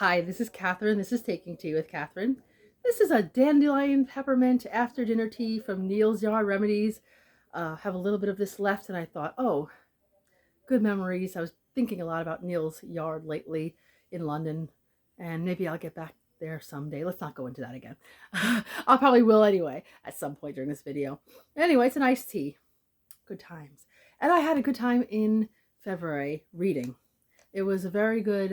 Hi, this is Catherine. This is Taking Tea with Catherine. This is a dandelion peppermint after dinner tea from Neil's Yard Remedies. Have a little bit of this left, and I thought, oh, good memories. I was thinking a lot about Neil's Yard lately in London, and maybe I'll get back there someday. Let's not go into that again. I probably will anyway at some point during this video. Anyway, it's an iced tea. Good times. And I had a good time in February reading. It was a very good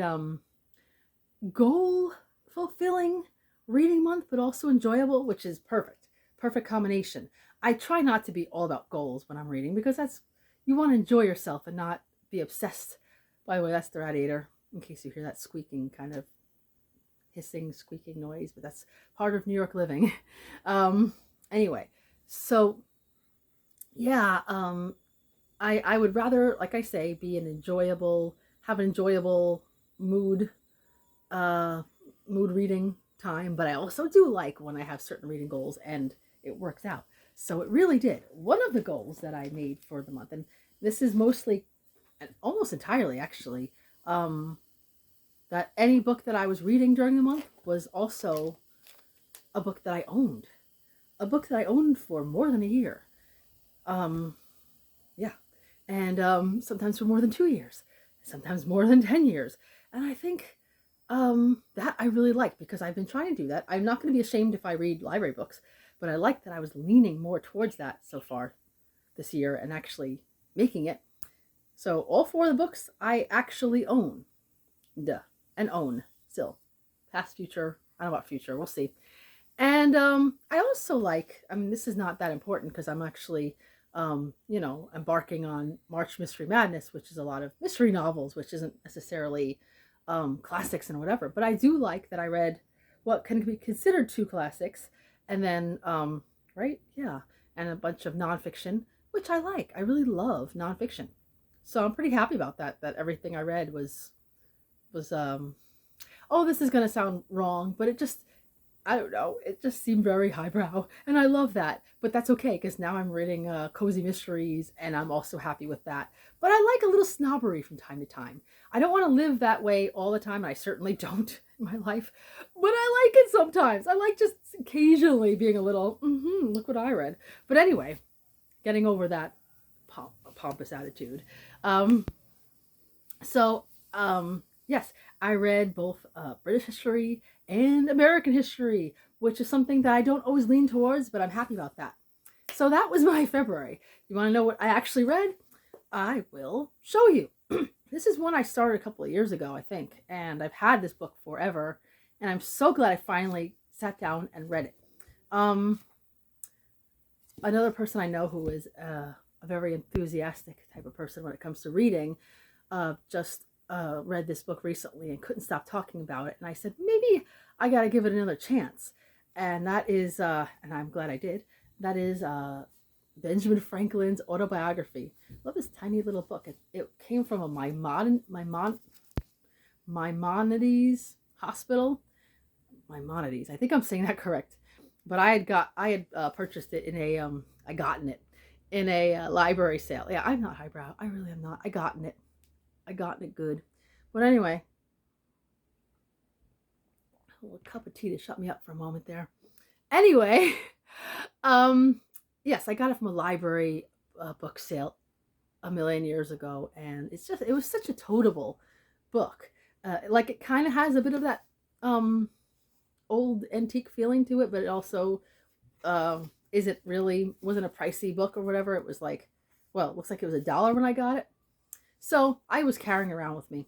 goal fulfilling reading month, but also enjoyable, which is perfect. Perfect combination. I try not to be all about goals when I'm reading because you want to enjoy yourself and not be obsessed. By the way, that's the radiator, in case you hear that squeaking kind of hissing, squeaking noise, but that's part of New York living. Anyway, so yeah, I would rather, like I say, have an enjoyable mood mood reading time, but I also do like when I have certain reading goals and it works out. So it really did. One of the goals that I made for the month, and this is mostly and almost entirely actually, that any book that I was reading during the month was also a book that I owned. A book that I owned for more than a year. Yeah. And sometimes for more than 2 years. Sometimes more than 10 years. And I think that I really like because I've been trying to do that. I'm not going to be ashamed if I read library books, but I like that I was leaning more towards that so far this year and actually making it. So all four of the books I actually own. Duh. And own still. Past, future, I don't know about future, we'll see. And I also like, this is not that important because I'm actually, embarking on March Mystery Madness, which is a lot of mystery novels, which isn't necessarily classics and whatever. But I do like that I read what can be considered two classics, and then, right? Yeah. And a bunch of nonfiction, which I like. I really love nonfiction. So I'm pretty happy about that everything I read was, oh, this is going to sound wrong, but I don't know, it just seemed very highbrow, and I love that. But that's okay, because now I'm reading cozy mysteries, and I'm also happy with that. But I like a little snobbery from time to time. I don't want to live that way all the time, and I certainly don't in my life, but I like it sometimes. I like just occasionally being a little, look what I read. But anyway, getting over that pompous attitude. Um, yes, I read both British history and American history, which is something that I don't always lean towards, but I'm happy about that. So that was my February. You want to know what I actually read? I will show you. This is one I started a couple of years ago, I think, and I've had this book forever, and I'm so glad I finally sat down and read it. Another person I know who is a very enthusiastic type of person when it comes to reading just read this book recently and couldn't stop talking about it. And I said, maybe I got to give it another chance. And that is, and I'm glad I did, that is Benjamin Franklin's autobiography. I love this tiny little book. It came from a Maimonides hospital. Maimonides. I think I'm saying that correct. But I had purchased it in I gotten it in a library sale. Yeah, I'm not highbrow. I really am not. I gotten it good. But anyway, a little cup of tea to shut me up for a moment there. Anyway, yes, I got it from a library book sale a million years ago, and it was such a totable book. Like it kind of has a bit of that old antique feeling to it, but it also wasn't a pricey book or whatever. It was like, well, it looks like it was $1 when I got it. So I was carrying it around with me.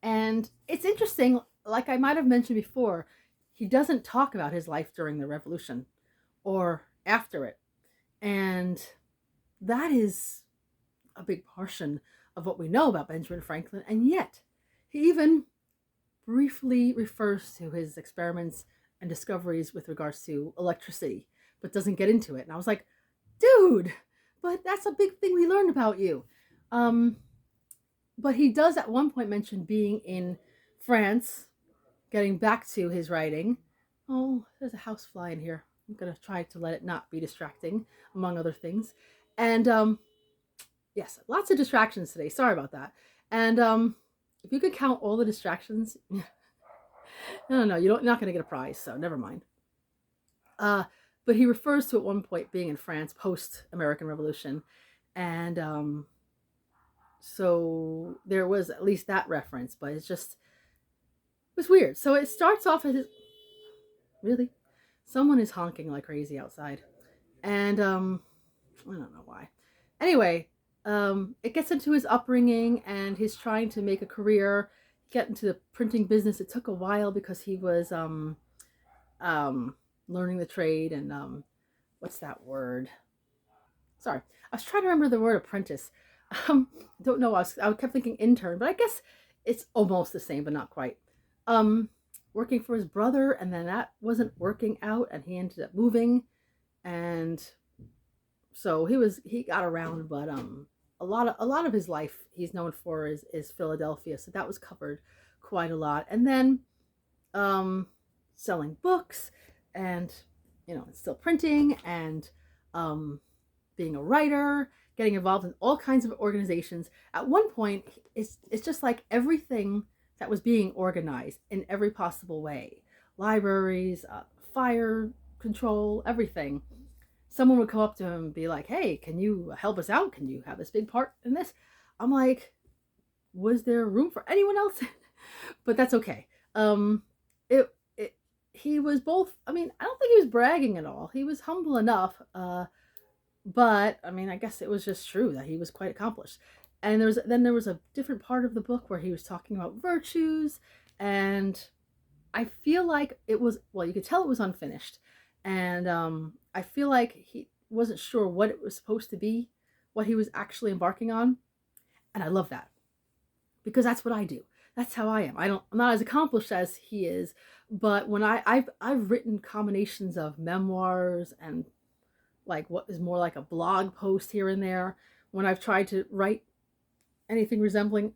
And it's interesting, like I might have mentioned before, he doesn't talk about his life during the revolution or after it. And that is a big portion of what we know about Benjamin Franklin. And yet, he even briefly refers to his experiments and discoveries with regards to electricity, but doesn't get into it. And I was like, dude, but that's a big thing we learned about you. But he does at one point mention being in France, getting back to his writing. Oh, there's a housefly in here. I'm going to try to let it not be distracting, among other things. And yes, lots of distractions today. Sorry about that. And if you could count all the distractions, No, you're not going to get a prize, so never mind. Uh, but he refers to at one point being in France post American Revolution, and so there was at least that reference, but it was weird. So it starts off as really someone is honking like crazy outside, and I don't know why. Anyway, it gets into his upbringing and he's trying to make a career, get into the printing business. It took a while because he was um, learning the trade and what's that word? Sorry, I was trying to remember the word apprentice. Don't know. I kept thinking intern, but I guess it's almost the same, but not quite. Um, Working for his brother, and then that wasn't working out, and he ended up moving, and so he got around, but a lot of his life he's known for is Philadelphia, so that was covered quite a lot, and then um, selling books, and still printing, and um, being a writer, getting involved in all kinds of organizations. At one point, it's just like everything that was being organized in every possible way, libraries, fire control, everything. Someone would come up to him and be like, "Hey, can you help us out? Can you have this big part in this?" I'm like, "Was there room for anyone else?" But that's okay. It he was both. I mean, I don't think he was bragging at all. He was humble enough. But I mean, I guess it was just true that he was quite accomplished. And there was a different part of the book where he was talking about virtues, and I feel like it was, well, you could tell it was unfinished, and I feel like he wasn't sure what it was supposed to be, what he was actually embarking on, and I love that because that's what I do. That's how I am. I'm not as accomplished as he is, but when I've written combinations of memoirs and like what is more like a blog post here and there. When I've tried to write anything resembling,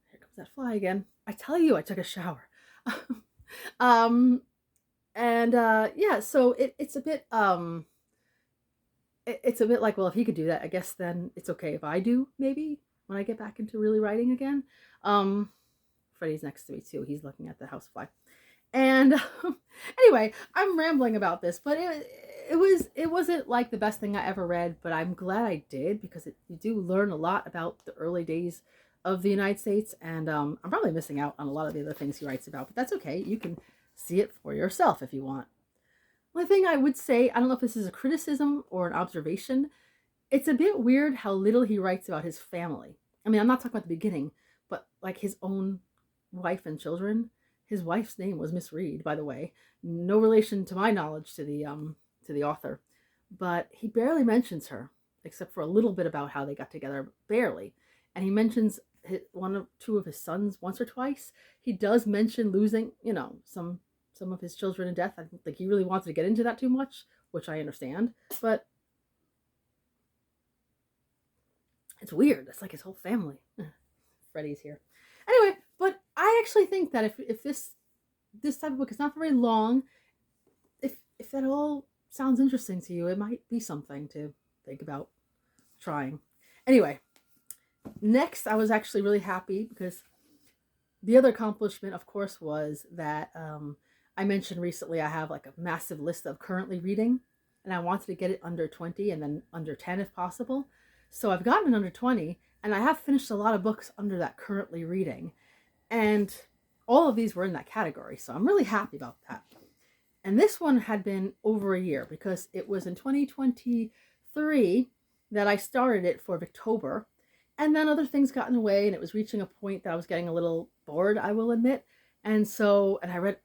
here comes that fly again. I tell you, I took a shower. um, and yeah, so it's a bit it's a bit like, well, if he could do that, I guess then it's okay if I do, maybe when I get back into really writing again. Um, Freddie's next to me too. He's looking at the housefly. And anyway, I'm rambling about this, but it wasn't like the best thing I ever read, but I'm glad I did because you do learn a lot about the early days of the United States, and I'm probably missing out on a lot of the other things he writes about, but that's okay. You can see it for yourself if you want. One thing I would say, I don't know if this is a criticism or an observation, it's a bit weird how little he writes about his family. I mean, I'm not talking about the beginning, but like his own wife and children. His wife's name was Miss Reed, by the way. No relation to my knowledge to the author, but he barely mentions her except for a little bit about how they got together, barely. And he mentions one or two of his sons once or twice. He does mention losing, some of his children in death. I don't think he really wanted to get into that too much, which I understand, but it's weird. It's like his whole family. Freddie's here. Anyway, but I actually think that if this type of book is not very long, if that all sounds interesting to you, it might be something to think about trying. Anyway, next I was actually really happy because the other accomplishment, of course, was that I mentioned recently I have like a massive list of currently reading, and I wanted to get it under 20 and then under 10 if possible. So I've gotten it under 20, and I have finished a lot of books under that currently reading. And all of these were in that category, so I'm really happy about that. And this one had been over a year because it was in 2023 that I started it for Victober. And then other things got in the way, and it was reaching a point that I was getting a little bored, I will admit. And I read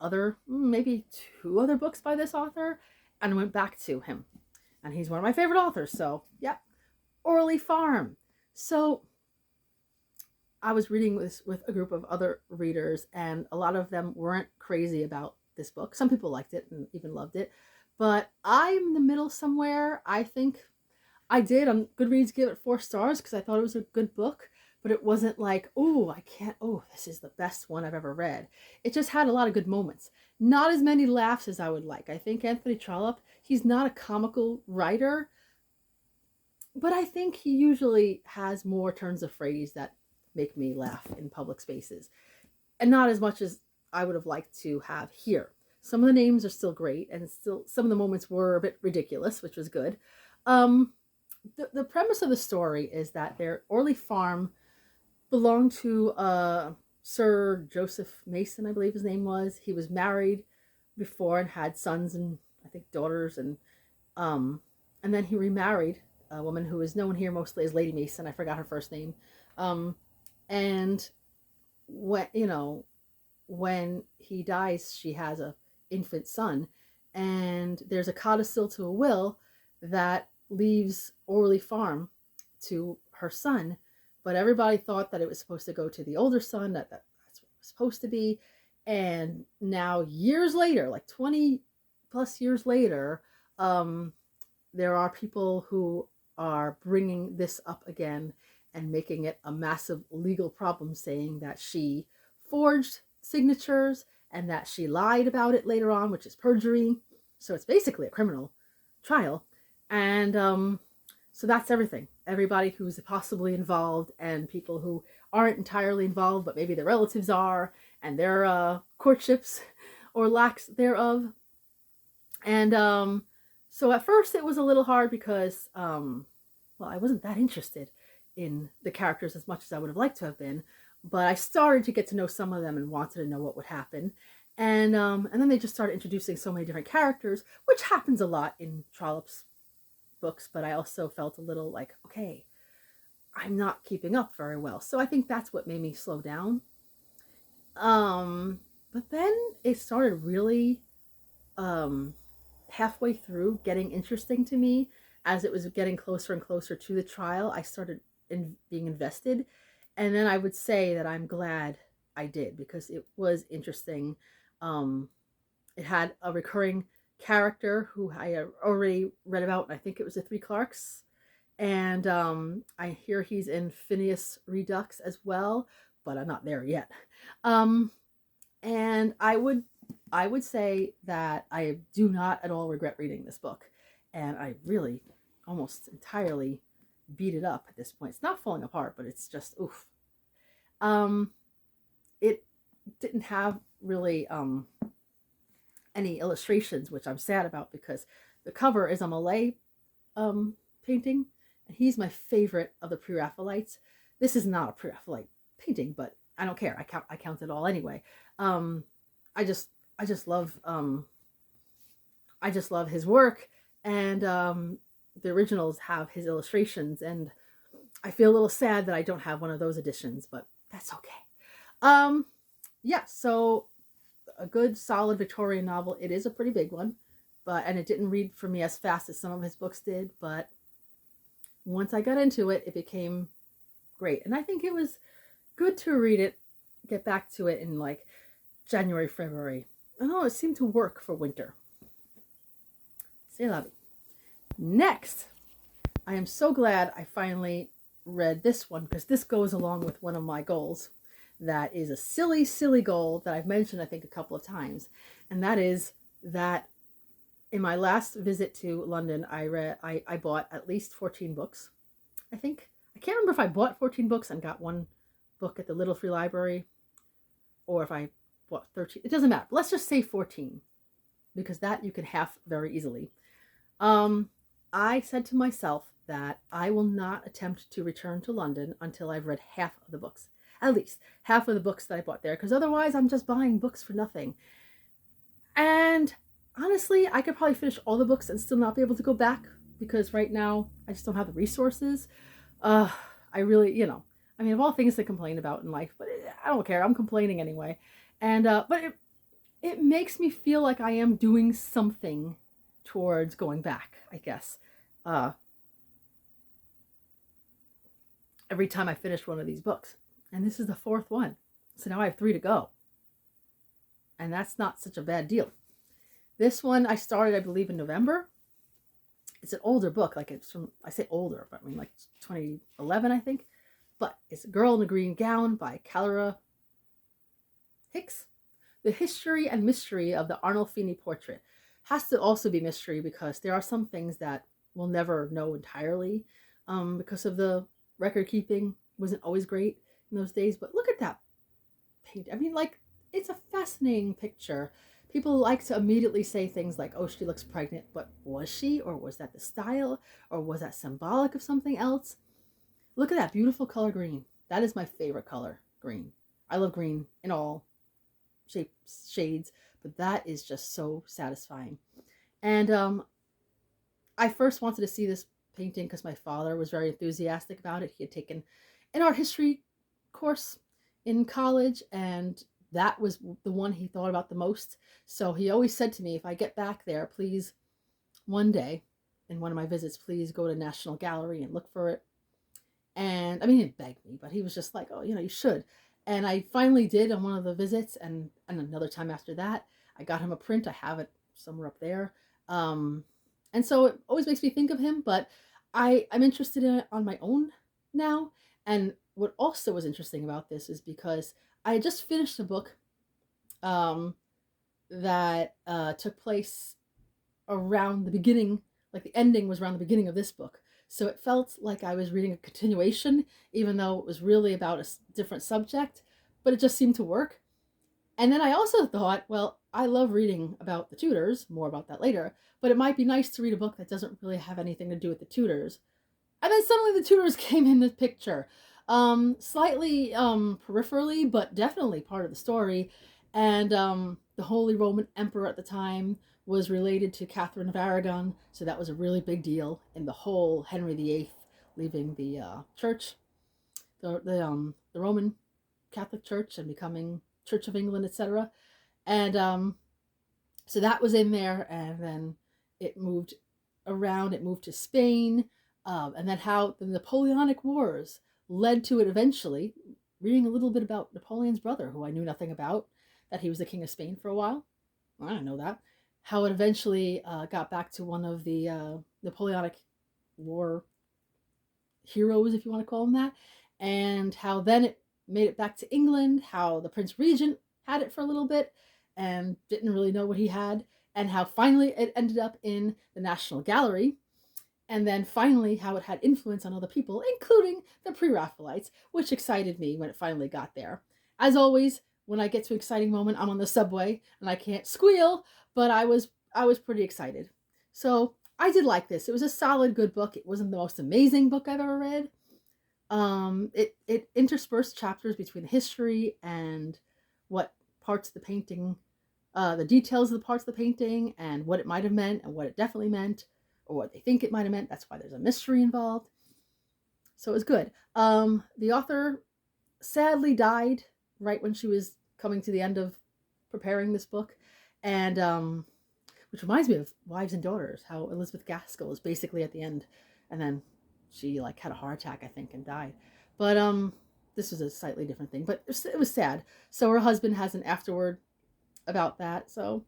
maybe two other books by this author, and went back to him. And he's one of my favorite authors, so yeah, Orley Farm. So I was reading this with a group of other readers, and a lot of them weren't crazy about this book. Some people liked it and even loved it, but I'm in the middle somewhere. I think I did on Goodreads give it 4 stars because I thought it was a good book, but it wasn't like, this is the best one I've ever read. It just had a lot of good moments. Not as many laughs as I would like. I think Anthony Trollope, he's not a comical writer, but I think he usually has more turns of phrase that make me laugh in public spaces. And not as much as I would have liked to have here. Some of the names are still great, and still some of the moments were a bit ridiculous, which was good. Um, the premise of the story is that their Orley Farm belonged to Sir Joseph Mason, I believe his name was. He was married before and had sons and I think daughters, um, and then he remarried a woman who is known here mostly as Lady Mason. I forgot her first name. Um, and when when he dies, she has a infant son, and there's a codicil to a will that leaves Orley Farm to her son, but everybody thought that it was supposed to go to the older son, that's what it was supposed to be. And now years later, like 20 plus years later, um, there are people who are bringing this up again and making it a massive legal problem, saying that she forged signatures and that she lied about it later on, which is perjury. So it's basically a criminal trial. And so that's everything. Everybody who's possibly involved and people who aren't entirely involved, but maybe their relatives are, and their courtships or lacks thereof. And so at first it was a little hard because, well, I wasn't that interested in the characters as much as I would have liked to have been, but I started to get to know some of them and wanted to know what would happen. And then they just started introducing so many different characters, which happens a lot in Trollope's books, but I also felt a little like, okay, I'm not keeping up very well. So I think that's what made me slow down. But then it started really halfway through getting interesting to me. As it was getting closer and closer to the trial, I started being invested. And then I would say that I'm glad I did, because it was interesting. It had a recurring character who I already read about, and I think it was the Three Clarks. And I hear he's in Phineas Redux as well, but I'm not there yet. And I would say that I do not at all regret reading this book, and I really almost entirely beat it up at this point. It's not falling apart, but it's just oof. It didn't have really any illustrations, which I'm sad about, because the cover is a Malay painting, and he's my favorite of the Pre-Raphaelites. This is not a Pre-Raphaelite painting, but I don't care. I count it all anyway. I just love his work, and the originals have his illustrations, and I feel a little sad that I don't have one of those editions, but that's okay. Yeah, so a good solid Victorian novel. It is a pretty big one, and it didn't read for me as fast as some of his books did, but once I got into it, it became great. And I think it was good to read it, get back to it in like January, February. I don't know, it seemed to work for winter. C'est la vie. Next, I am so glad I finally read this one, because this goes along with one of my goals. That is a silly, silly goal that I've mentioned, I think, a couple of times. And that is that in my last visit to London, I bought at least 14 books, I think. I can't remember if I bought 14 books and got one book at the Little Free Library, or if I bought 13. It doesn't matter. Let's just say 14, because that you can half very easily. I said to myself that I will not attempt to return to London until I've read half of the books. At least half of the books that I bought there, because otherwise I'm just buying books for nothing. And honestly, I could probably finish all the books and still not be able to go back, because right now I just don't have the resources. I really, I mean, of all things to complain about in life, but I don't care. I'm complaining anyway. And but it makes me feel like I am doing something towards going back, I guess. Every time I finish one of these books. And this is the fourth one. So now I have 3 to go. And that's not such a bad deal. This one I started, I believe, in November. It's an older book. Like, it's from, I say older, but I mean like 2011, I think. But it's A Girl in a Green Gown by Clara Hicks. The history and mystery of the Arnolfini portrait has to also be mystery, because there are some things that we'll never know entirely, because of the record keeping wasn't always great in those days. But look at that paint. I mean, like, it's a fascinating picture. People like to immediately say things like, oh, she looks pregnant, but was she? Or was that the style? Or was that symbolic of something else? Look at that beautiful color green. That is my favorite color, green. I love green in all shapes, shades, but that is just so satisfying. And I first wanted to see this painting because my father was very enthusiastic about it. He had taken an art history course in college, and that was the one he thought about the most. So he always said to me, if I get back there, please, one day in one of my visits, please go to National Gallery and look for it. And I mean, he didn't beg me, but he was just like, oh, you should. And I finally did on one of the visits, and another time after that, I got him a print. I have it somewhere up there. Um, and so it always makes me think of him, but I'm interested in it on my own now. And what also was interesting about this is because I had just finished a book um, that took place around the beginning, like the ending was around the beginning of this book. So it felt like I was reading a continuation, even though it was really about a different subject, but it just seemed to work. And then I also thought, well, I love reading about the Tudors, more about that later, but it might be nice to read a book that doesn't really have anything to do with the Tudors. And then suddenly the Tudors came in the picture. Slightly peripherally, but definitely part of the story. And the Holy Roman Emperor at the time was related to Catherine of Aragon, so that was a really big deal in the whole Henry VIII leaving the church, the Roman Catholic Church, and becoming Church of England, etc. And so that was in there, and then it moved around. It moved to Spain, and then how the Napoleonic Wars led to it eventually. Reading a little bit about Napoleon's brother, who I knew nothing about, that he was the King of Spain for a while. Well, I didn't know that. How it eventually got back to one of the Napoleonic War heroes, if you want to call him that, and how then it made it back to England, how the Prince Regent had it for a little bit and didn't really know what he had, and how finally it ended up in the National Gallery, and then finally how it had influence on other people, including the Pre-Raphaelites, which excited me when it finally got there. As always, when I get to an exciting moment, I'm on the subway and I can't squeal, but I was pretty excited. So I did like this. It was a solid, good book. It wasn't the most amazing book I've ever read. It interspersed chapters between history and what parts of the painting, the details of the parts of the painting, and what it might have meant, and what it definitely meant, or what they think it might have meant. That's why there's a mystery involved. So it was good. The author sadly died right when she was coming to the end of preparing this book, and which reminds me of Wives and Daughters, how Elizabeth Gaskell is basically at the end, and then she like had a heart attack, I think, and died. But this was a slightly different thing, but it was sad. So her husband has an afterword about that. So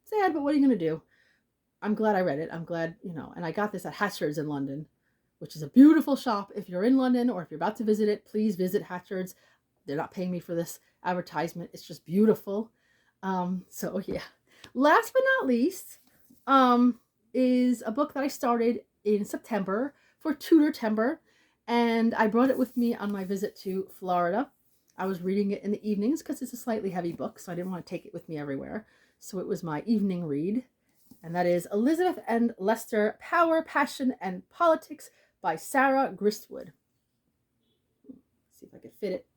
sad, but what are you gonna do? I'm glad I read it. I'm glad, and I got this at Hatchard's in London, which is a beautiful shop. If you're in London or if you're about to visit it, please visit Hatchard's. They're not paying me for this advertisement. It's just beautiful. So yeah. Last but not least, is a book that I started in September for Tudor Tale, and I brought it with me on my visit to Florida. I was reading it in the evenings because it's a slightly heavy book, so I didn't want to take it with me everywhere. So it was my evening read, and that is Elizabeth and Leicester, Power, Passion, and Politics by Sarah Gristwood. Let's see if I can fit it.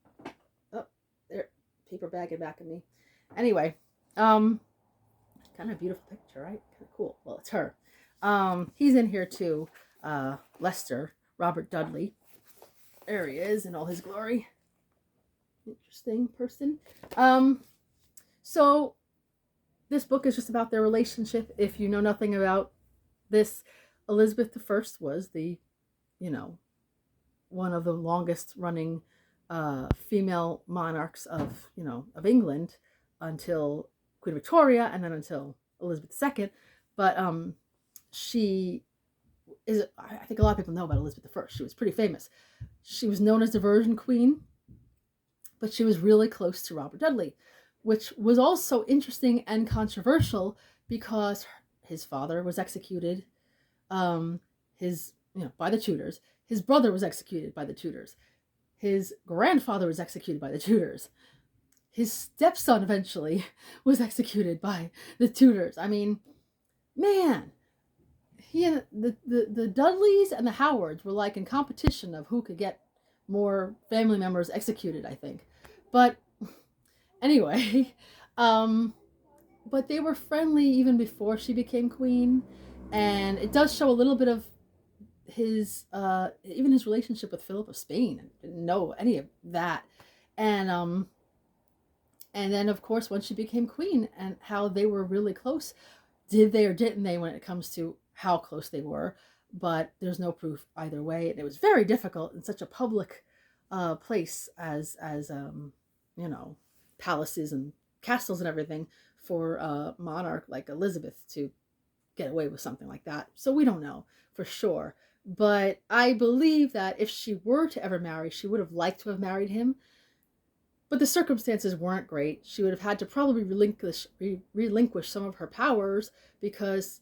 Oh, there, paper bag in back of me. Anyway, kind of a beautiful picture, right? Kind of cool. Well, it's her. He's in here too. Leicester, Robert Dudley. There he is in all his glory. Interesting person. So this book is just about their relationship. If you know nothing about this, Elizabeth I was the, one of the longest running female monarchs of England until Queen Victoria, and then until Elizabeth II. But she is, I think a lot of people know about Elizabeth I. She was pretty famous. She was known as the Virgin Queen, but she was really close to Robert Dudley, which was also interesting and controversial because his father was executed, by the Tudors. His brother was executed by the Tudors. His grandfather was executed by the Tudors. his stepson eventually was executed by the Tudors. I mean, man, the Dudleys and the Howards were like in competition of who could get more family members executed, I think. But anyway, but they were friendly even before she became queen, and it does show a little bit of his even his relationship with Philip of Spain. I didn't know any of that. And then of course when she became queen, and how they were really close. Did they or didn't they when it comes to how close they were? But there's no proof either way, and it was very difficult in such a public place as you know, palaces and castles and everything, for a monarch like Elizabeth to get away with something like that. So we don't know for sure. But I believe that if she were to ever marry, she would have liked to have married him. But the circumstances weren't great. She would have had to probably relinquish some of her powers, because,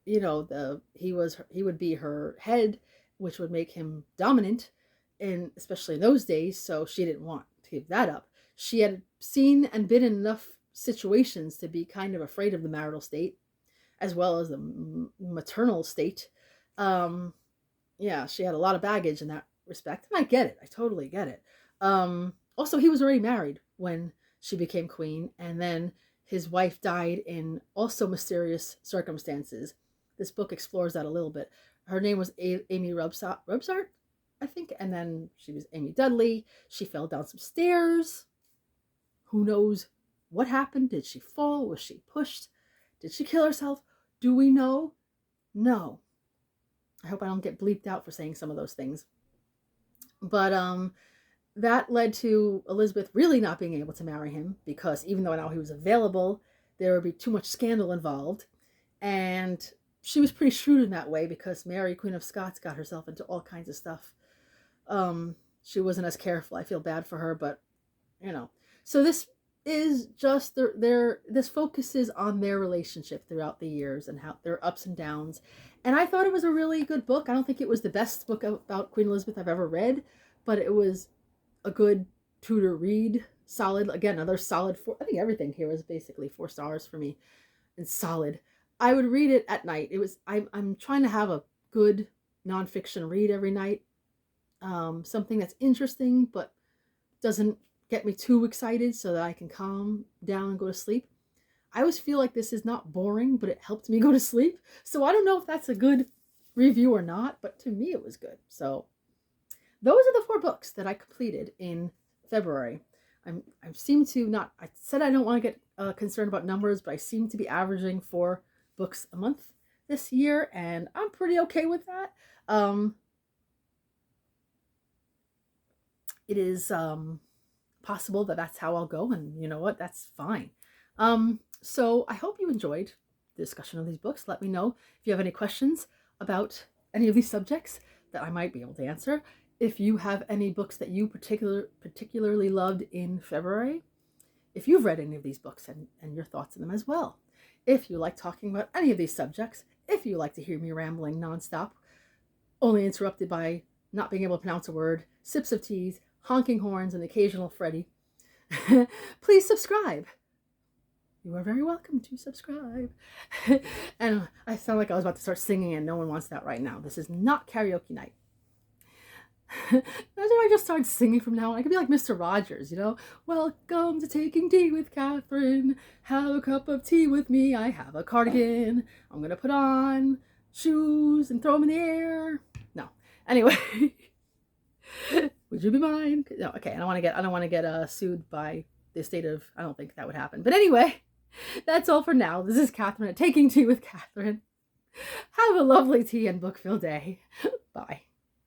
you know, he would be her head, which would make him dominant, and especially in those days. So she didn't want to give that up. She had seen and been in enough situations to be kind of afraid of the marital state, as well as the maternal state. Yeah, she had a lot of baggage in that respect, and I get it. I totally get it. Also, he was already married when she became queen, and then his wife died in also mysterious circumstances. This book explores that a little bit. Her name was Amy Robsart, I think, and then she was Amy Dudley. She fell down some stairs. Who knows what happened? Did she fall? Was she pushed? Did she kill herself? Do we know? No. I hope I don't get bleeped out for saying some of those things. But that led to Elizabeth really not being able to marry him, because even though now he was available, there would be too much scandal involved. And she was pretty shrewd in that way, because Mary, Queen of Scots, got herself into all kinds of stuff. She wasn't as careful. I feel bad for her, but, you know. So this is just this focuses on their relationship throughout the years and how their ups and downs. And I thought it was a really good book. I don't think it was the best book about Queen Elizabeth I've ever read, but it was a good Tudor read. Solid. Again, another solid 4. I think everything here was basically 4 stars for me, and solid. I would read it at night. I'm trying to have a good nonfiction read every night. Something that's interesting but doesn't get me too excited, so that I can calm down and go to sleep. I always feel like this is not boring, but it helped me go to sleep. So I don't know if that's a good review or not, but to me it was good. So those are the 4 books that I completed in February. I seem to not, I said I don't want to get concerned about numbers, but I seem to be averaging 4 books a month this year, and I'm pretty okay with that. It is possible that that's how I'll go, and you know what, that's fine. So I hope you enjoyed the discussion of these books. Let me know if you have any questions about any of these subjects that I might be able to answer. If you have any books that you particularly loved in February, if you've read any of these books and your thoughts on them as well. If you like talking about any of these subjects, if you like to hear me rambling nonstop, only interrupted by not being able to pronounce a word, sips of teas, honking horns, and occasional Freddy, please subscribe. You are very welcome to subscribe. And I sound like I was about to start singing, and no one wants that right now. This is not karaoke night. Imagine I just started singing from now on. I could be like Mr. Rogers, you know? Welcome to Taking Tea with Catherine. Have a cup of tea with me. I have a cardigan. I'm going to put on shoes and throw them in the air. No. Anyway. Would you be mine? No, okay. I don't want to get sued by the estate of, I don't think that would happen. But anyway, that's all for now. This is Catherine at Taking Tea with Catherine. Have a lovely tea and book-filled day. Bye.